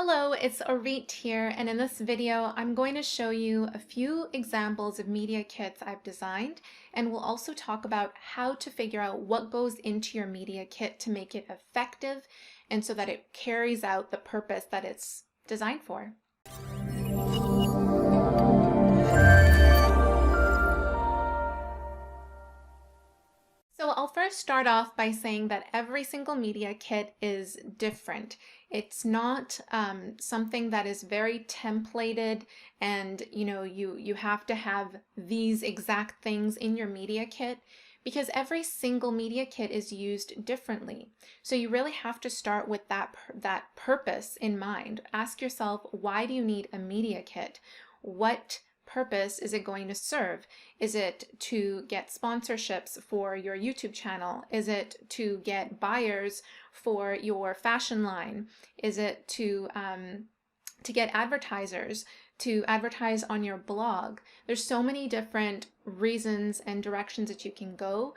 Hello, it's Orit here, and in this video, I'm going to show you a few examples of media kits I've designed, and we'll also talk about how to figure out what goes into your media kit to make it effective and so that it carries out the purpose that it's designed for. So I'll first start off by saying that every single media kit is different. It's not something that is very templated and you have to have these exact things in your media kit because every single media kit is used differently. So you really have to start with that purpose in mind. Ask yourself, why do you need a media kit? What purpose is it going to serve? Is it to get sponsorships for your YouTube channel? Is it to get buyers for your fashion line? Is it to get advertisers to advertise on your blog? There's so many different reasons and directions that you can go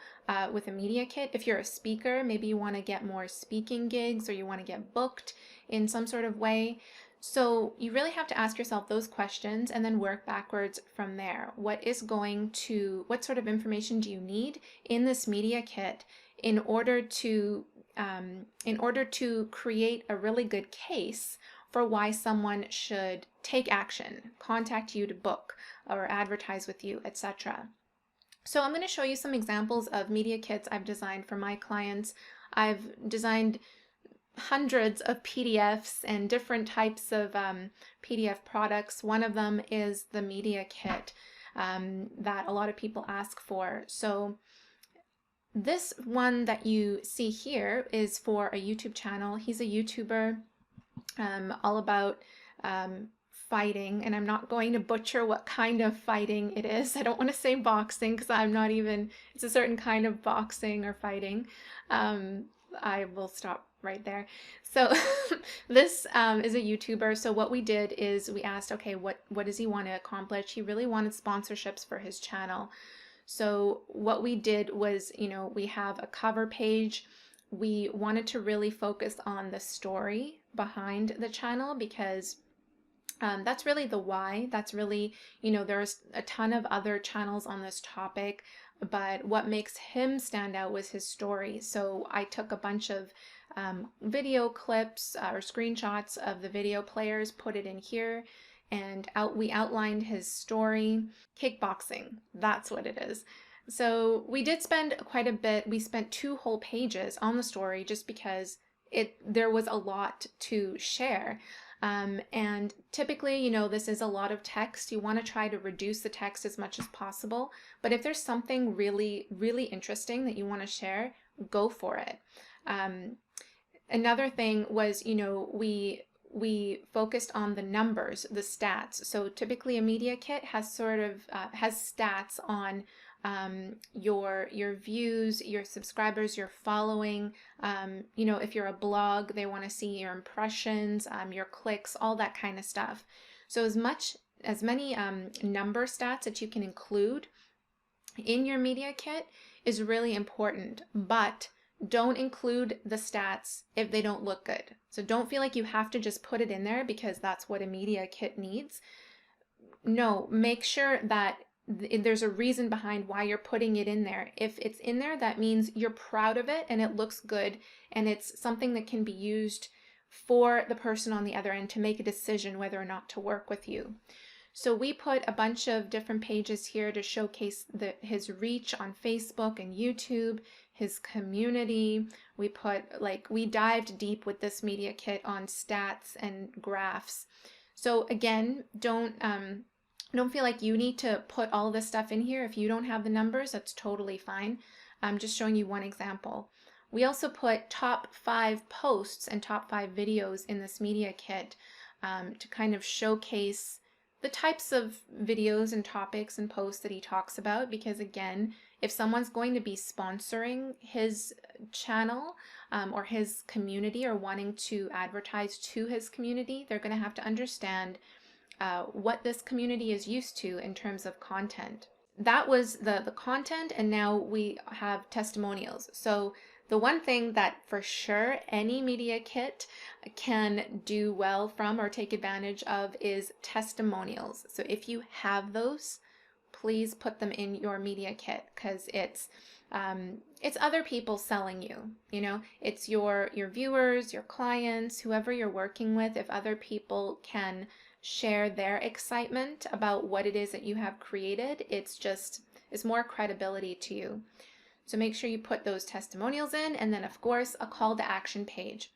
with a media kit. If you're a speaker, maybe you want to get more speaking gigs or you want to get booked in some sort of way. So you really have to ask yourself those questions and then work backwards from there. What sort of information do you need in this media kit in order to create a really good case for why someone should take action, contact you to book or advertise with you, etc. So I'm going to show you some examples of media kits I've designed for my clients. I've designed hundreds of PDFs and different types of PDF products. One of them is the media kit that a lot of people ask for. So this one that you see here is for a YouTube channel. He's a YouTuber all about fighting, and I'm not going to butcher what kind of fighting it is. I don't want to say boxing because it's a certain kind of boxing or fighting. I will stop right there. So this is a YouTuber. So what we did is we asked, okay, what does he want to accomplish? He really wanted sponsorships for his channel. So what we did was, we have a cover page. We wanted to really focus on the story behind the channel because that's really the why. That's really, there's a ton of other channels on this topic, but what makes him stand out was his story. So I took a bunch of video clips or screenshots of the video players, put it in here, and we outlined his story. Kickboxing, that's what it is. So we did spend quite a bit. We spent 2 whole pages on the story just because there was a lot to share. And typically, this is a lot of text. You want to try to reduce the text as much as possible. But if there's something really, really interesting that you want to share, go for it. Another thing was, we focused on the numbers, the stats. So typically a media kit has has stats on your views, your subscribers, your following. If you're a blog, they want to see your impressions, your clicks, all that kind of stuff. So as many number stats that you can include in your media kit is really important, but don't include the stats if they don't look good. So don't feel like you have to just put it in there because that's what a media kit needs. No, make sure that there's a reason behind why you're putting it in there. If it's in there, that means you're proud of it and it looks good and it's something that can be used for the person on the other end to make a decision whether or not to work with you. So we put a bunch of different pages here to showcase his reach on Facebook and YouTube, his community. We dived deep with this media kit on stats and graphs. So again, don't feel like you need to put all this stuff in here. If you don't have the numbers, that's totally fine. I'm just showing you one example. We also put top 5 posts and top 5 videos in this media kit to kind of showcase the types of videos and topics and posts that he talks about, because again, if someone's going to be sponsoring his channel or his community or wanting to advertise to his community, they're going to have to understand what this community is used to in terms of content. That was the content, and now we have testimonials. So The one thing that for sure any media kit can do well from or take advantage of is testimonials. So if you have those, please put them in your media kit, because it's other people selling you. You know, it's your viewers, your clients, whoever you're working with. If other people can share their excitement about what it is that you have created, it's more credibility to you. So make sure you put those testimonials in, and then of course a call to action page.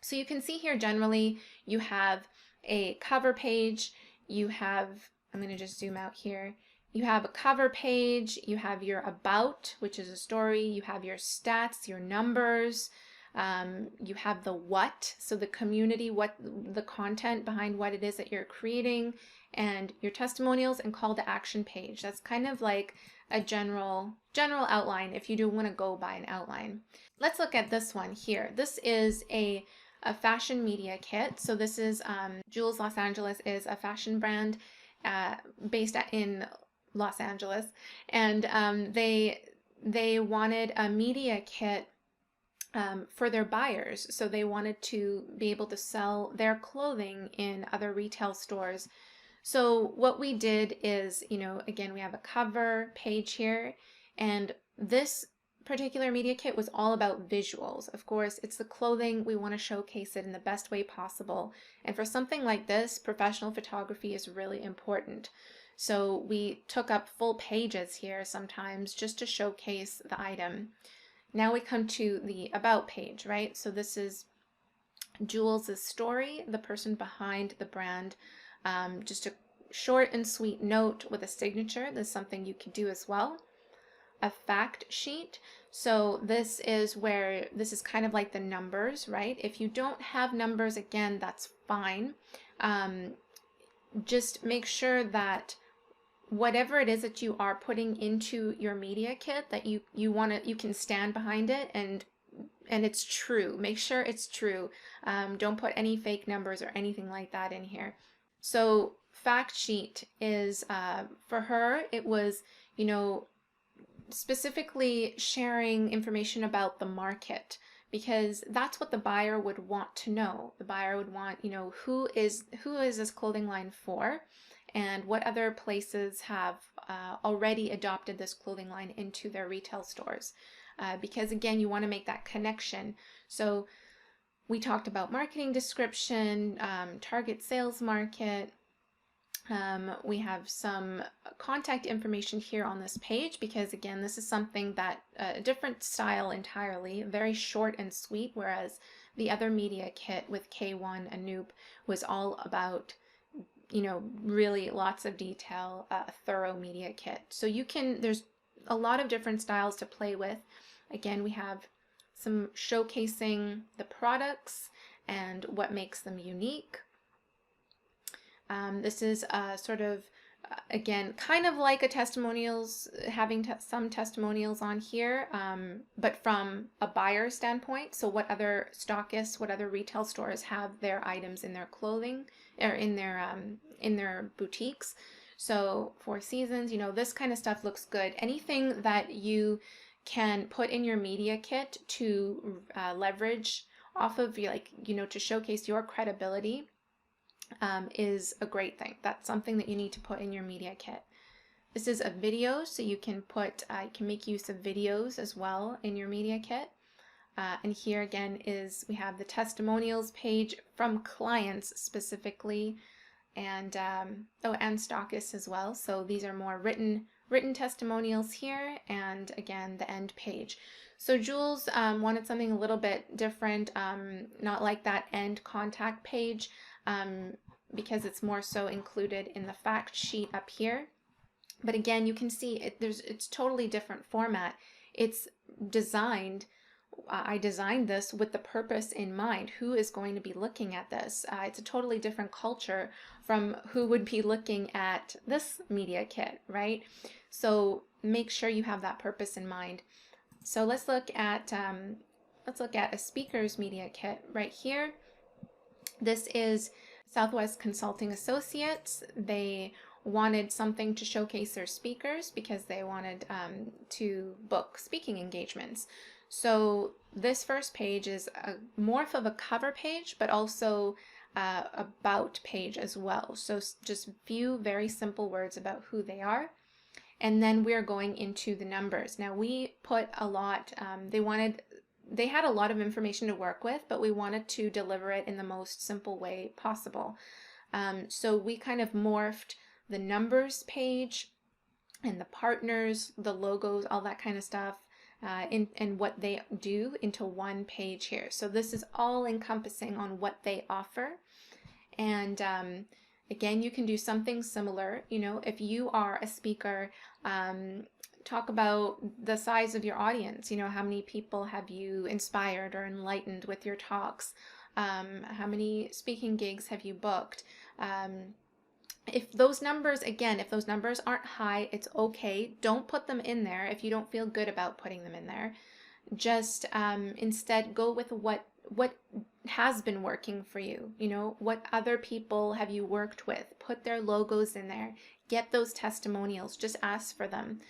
So you can see here generally you have a cover page, you have, I'm going to just zoom out here. You have a cover page, you have your about, which is a story, you have your stats, your numbers, you have the what, so the community, what the content behind what it is that you're creating, and your testimonials and call to action page. That's kind of like a general outline if you do want to go by an outline. Let's look at this one here. This is a fashion media kit. So this is Jules Los Angeles is a fashion brand based in Los Angeles, and they wanted a media kit for their buyers. So they wanted to be able to sell their clothing in other retail stores. So what we did is, again, we have a cover page here, and this particular media kit was all about visuals. Of course, it's the clothing. We want to showcase it in the best way possible. And for something like this, professional photography is really important. So we took up full pages here sometimes just to showcase the item. Now we come to the about page, right? So this is Jules' story, the person behind the brand. Just a short and sweet note with a signature. This is something you could do as well. A fact sheet. So this is kind of like the numbers, right? If you don't have numbers, again, that's fine. Just make sure that whatever it is that you are putting into your media kit, that you can stand behind it and it's true. Make sure it's true. Don't put any fake numbers or anything like that in here. So fact sheet is for her, it was, specifically sharing information about the market, because that's what the buyer would want to know. The buyer would want, who is this clothing line for, and what other places have already adopted this clothing line into their retail stores. Because again, you want to make that connection. So we talked about marketing description, target sales market. We have some contact information here on this page, because again, this is something that a different style entirely, very short and sweet, whereas the other media kit with K1 Anoop was all about, really lots of detail, a thorough media kit. So there's a lot of different styles to play with. Again, we have some showcasing the products and what makes them unique. This is sort of, again, kind of like a testimonials, having some testimonials on here, but from a buyer standpoint. So what other stockists, what other retail stores have their items in their clothing or in their boutiques. So Four Seasons, this kind of stuff looks good. Anything that you can put in your media kit to leverage off of, to showcase your credibility, is a great thing. That's something that you need to put in your media kit. This is a video, so you can make use of videos as well in your media kit. And here again we have the testimonials page from clients specifically, and stockists as well. So these are more written testimonials here, and again the end page. So Jules wanted something a little bit different, not like that end contact page, because it's more so included in the fact sheet up here. But again, you can see it's totally different format. It's designed, I designed this with the purpose in mind. Who is going to be looking at this? It's a totally different culture from who would be looking at this media kit, right? So make sure you have that purpose in mind. So let's look at a speaker's media kit right here. This is Southwest Consulting Associates. They wanted something to showcase their speakers because they wanted to book speaking engagements. So this first page is more of a cover page, but also about page as well. So just a few very simple words about who they are. And then we're going into the numbers. Now we put a lot, they had a lot of information to work with, but we wanted to deliver it in the most simple way possible. So we kind of morphed the numbers page and the partners, the logos, all that kind of stuff, and what they do into one page here. So this is all encompassing on what they offer. And again, you can do something similar. You know, if you are a speaker, talk about the size of your audience. You know, how many people have you inspired or enlightened with your talks? How many speaking gigs have you booked? If those numbers, again, if those numbers aren't high, it's okay. Don't put them in there if you don't feel good about putting them in there. Just instead go with what has been working for you. You know, what other people have you worked with? Put their logos in there. Get those testimonials. Just ask for them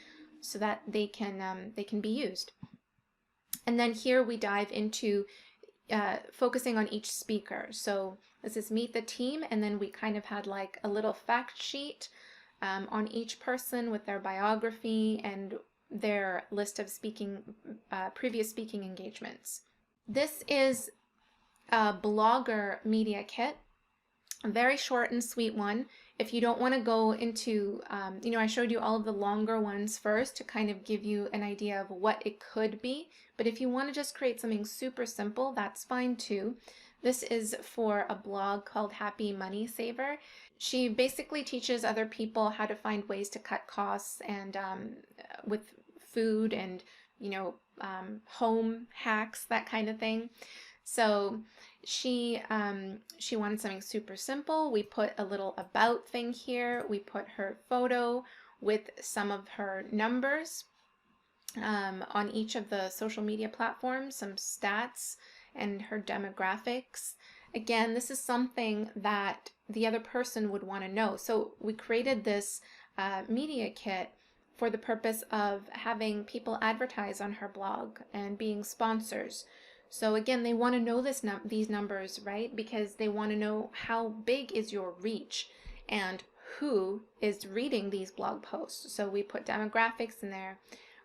so that they can be used. And then here we dive into focusing on each speaker. So this is meet the team, and then we kind of had like a little fact sheet on each person with their biography and their list of previous speaking engagements. This is a blogger media kit, a very short and sweet one. If you don't want to go into, you know, I showed you all of the longer ones first to kind of give you an idea of what it could be. But if you want to just create something super simple, that's fine too. This is for a blog called Happy Money Saver. She basically teaches other people how to find ways to cut costs and with food and, you know, home hacks, that kind of thing. So she wanted something super simple. We put a little about thing here. We put her photo with some of her numbers on each of the social media platforms, some stats, and her demographics. Again, this is something that the other person would want to know. So we created this media kit for the purpose of having people advertise on her blog and being sponsors. So again, they want to know these numbers, right? Because they want to know how big is your reach and who is reading these blog posts. So we put demographics in there.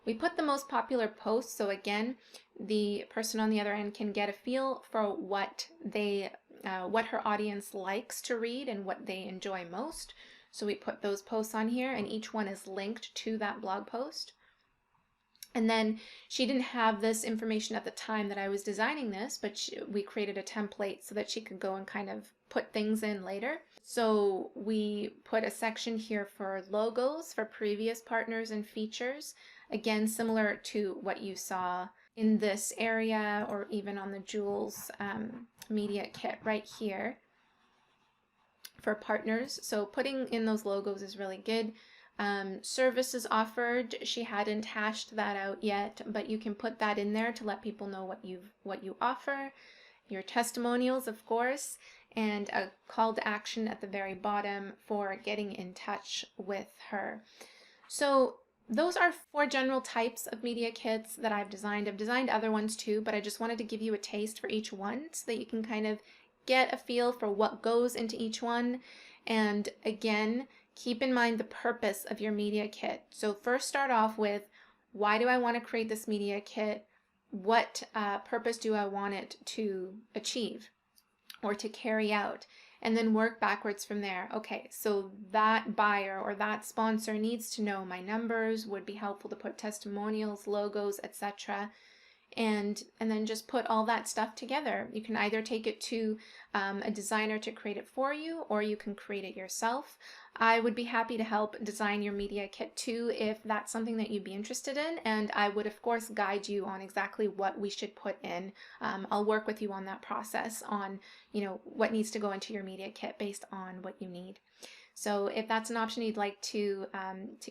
We put the most popular posts, so again, the person on the other end can get a feel for what her audience likes to read and what they enjoy most. So we put those posts on here, and each one is linked to that blog post. And then she didn't have this information at the time that I was designing this, but we created a template so that she could go and kind of put things in later. So we put a section here for logos for previous partners and features. Again, similar to what you saw in this area or even on the Jules media kit right here for partners. So putting in those logos is really good. Services offered, she hadn't hashed that out yet, but you can put that in there to let people know what you offer. Your testimonials, of course, and a call to action at the very bottom for getting in touch with her. So those are 4 general types of media kits that I've designed. I've designed other ones too, but I just wanted to give you a taste for each one so that you can kind of get a feel for what goes into each one. And again, keep in mind the purpose of your media kit. So first start off with, why do I want to create this media kit? What purpose do I want it to achieve or to carry out? And then work backwards from there. Okay, so that buyer or that sponsor needs to know my numbers, would be helpful to put testimonials, logos, etc. And then just put all that stuff together. You can either take it to a designer to create it for you, or you can create it yourself. I would be happy to help design your media kit too if that's something that you'd be interested in, and I would of course guide you on exactly what we should put in. I'll work with you on that process on, you know, what needs to go into your media kit based on what you need. So if that's an option you'd like to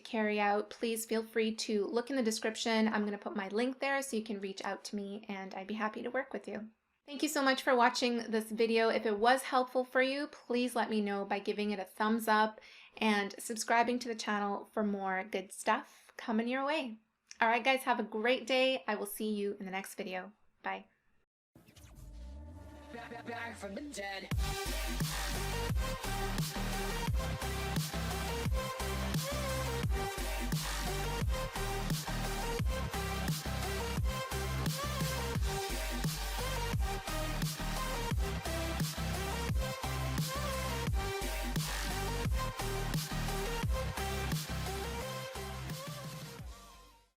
carry out, please feel free to look in the description. I'm going to put my link there so you can reach out to me, and I'd be happy to work with you. Thank you so much for watching this video. If it was helpful for you, please let me know by giving it a thumbs up and subscribing to the channel for more good stuff coming your way. All right, guys, have a great day. I will see you in the next video. Bye. Back from the dead.